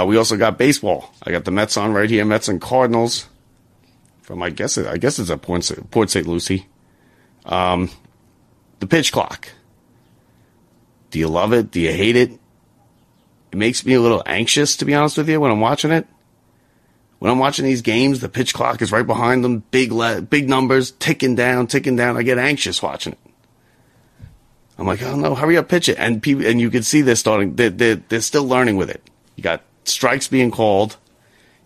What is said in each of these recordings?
We also got baseball. I got the Mets on right here, Mets and Cardinals. From I guess it's at Port St. Lucie. The pitch clock. Do you love it? Do you hate it? It makes me a little anxious, to be honest with you, when I'm watching it. When I'm watching these games, the pitch clock is right behind them, big numbers, ticking down. I get anxious watching it. I'm like, oh no, hurry up, pitch it. And you can see they're still learning with it. You got strikes being called.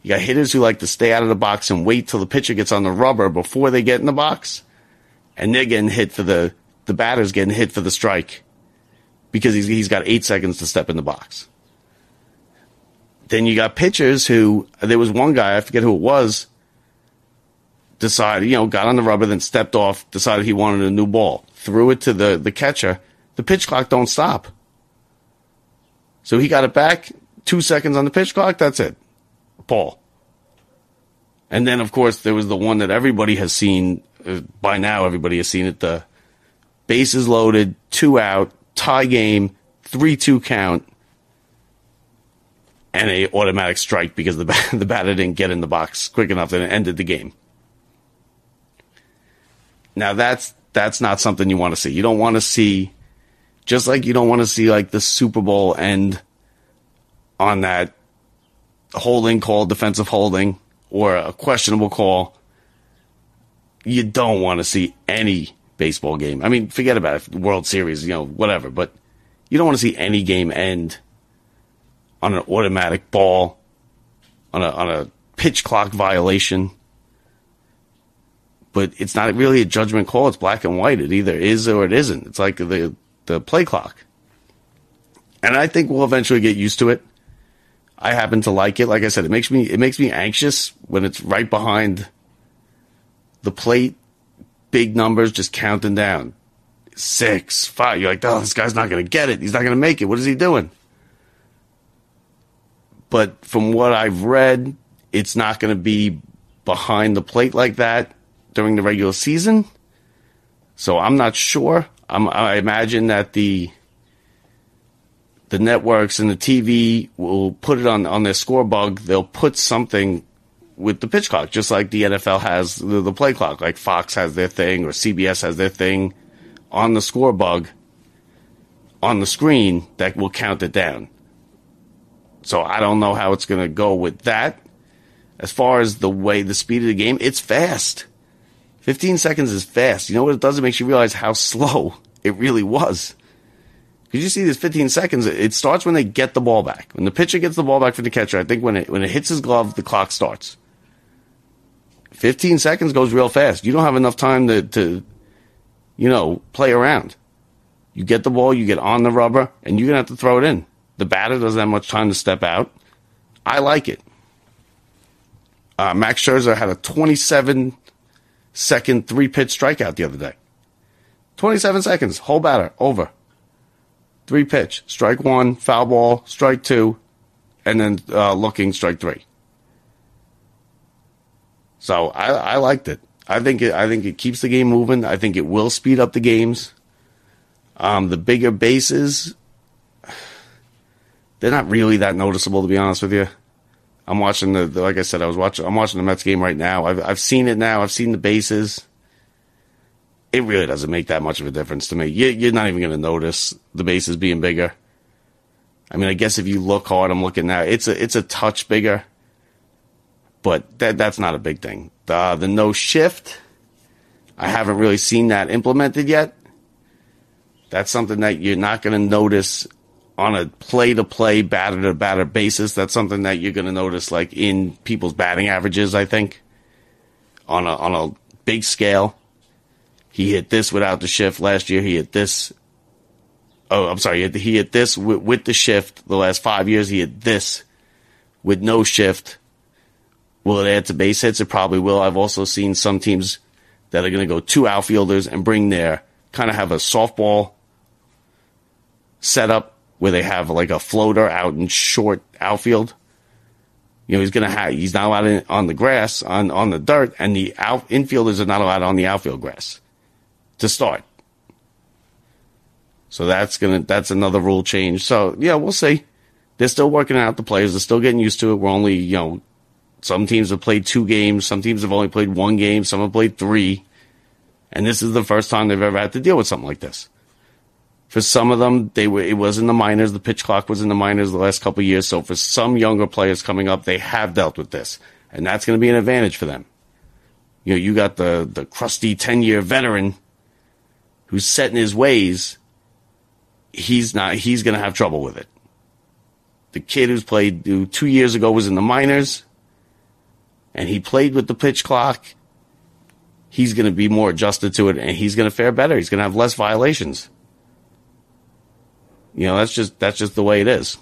You got hitters who like to stay out of the box and wait till the pitcher gets on the rubber before they get in the box. And they're getting hit for the batter's getting hit for the strike because he's got 8 seconds to step in the box. Then you got pitchers who, there was one guy, I forget who it was, decided, got on the rubber, then stepped off, decided he wanted a new ball, threw it to the catcher. The pitch clock don't stop. So he got it back, 2 seconds on the pitch clock, that's it. Ball. And then, of course, there was the one that everybody has seen, by now everybody has seen it, the bases loaded, 2 out, tie game, 3-2 count, and a automatic strike because the batter didn't get in the box quick enough and it ended the game. Now that's not something you want to see. You don't want to see, just like you don't want to see like the Super Bowl end on that holding call, defensive holding, or a questionable call. You don't want to see any baseball game. I mean, forget about it, World Series, whatever, but you don't want to see any game end on an automatic ball, on a pitch clock violation. But it's not really a judgment call. It's black and white. It either is or it isn't. It's like the play clock. And I think we'll eventually get used to it. I happen to like it. Like I said, it makes me anxious when it's right behind the plate, big numbers just counting down. 6, 5. You're like, oh, this guy's not going to get it. He's not going to make it. What is he doing? But from what I've read, it's not going to be behind the plate like that during the regular season. So I'm not sure. I imagine that the networks and the TV will put it on their score bug. They'll put something with the pitch clock, just like the NFL has the play clock. Like Fox has their thing or CBS has their thing on the score bug on the screen that will count it down. So I don't know how it's going to go with that. As far as the speed of the game, it's fast. 15 seconds is fast. You know what it does? It makes you realize how slow it really was. Because you see this 15 seconds, it starts when they get the ball back. When the pitcher gets the ball back from the catcher, I think when it hits his glove, the clock starts. 15 seconds goes real fast. You don't have enough time to play around. You get the ball, you get on the rubber, and you're going to have to throw it in. The batter doesn't have much time to step out. I like it. Max Scherzer had a 27-second 3-pitch strikeout the other day. 27 seconds, whole batter, over. 3-pitch, strike 1, foul ball, strike 2, and then looking, strike 3. So I liked it. I think it keeps the game moving. I think it will speed up the games. The bigger bases, they're not really that noticeable, to be honest with you. I'm watching like I said, I'm watching the Mets game right now. I've seen it now. I've seen the bases. It really doesn't make that much of a difference to me. You're not even going to notice the bases being bigger. I mean, I guess if you look hard, I'm looking now. It's a touch bigger, but that's not a big thing. The no shift, I haven't really seen that implemented yet. That's something that you're not going to notice on a play-to-play, batter-to-batter basis. That's something that you're going to notice like in people's batting averages, I think, on a big scale. He hit this without the shift last year. He hit this. Oh, I'm sorry. He hit this with the shift. The last 5 years, he hit this with no shift. Will it add to base hits? It probably will. I've also seen some teams that are going to go 2 outfielders and bring their kind of have a softball setup where they have like a floater out in short outfield. He's not allowed on the grass, on the dirt, and the infielders are not allowed on the outfield grass to start. So that's another rule change. So yeah, we'll see. They're still working out the players. They're still getting used to it. We're only, some teams have played 2 games. Some teams have only played 1 game. Some have played 3. And this is the first time they've ever had to deal with something like this. For some of them, it was in the minors. The pitch clock was in the minors the last couple of years. So for some younger players coming up, they have dealt with this. And that's going to be an advantage for them. You got the crusty 10-year veteran who's set in his ways. He's going to have trouble with it. The kid who 2 years ago was in the minors and he played with the pitch clock, he's going to be more adjusted to it and he's going to fare better. He's going to have less violations. That's just the way it is.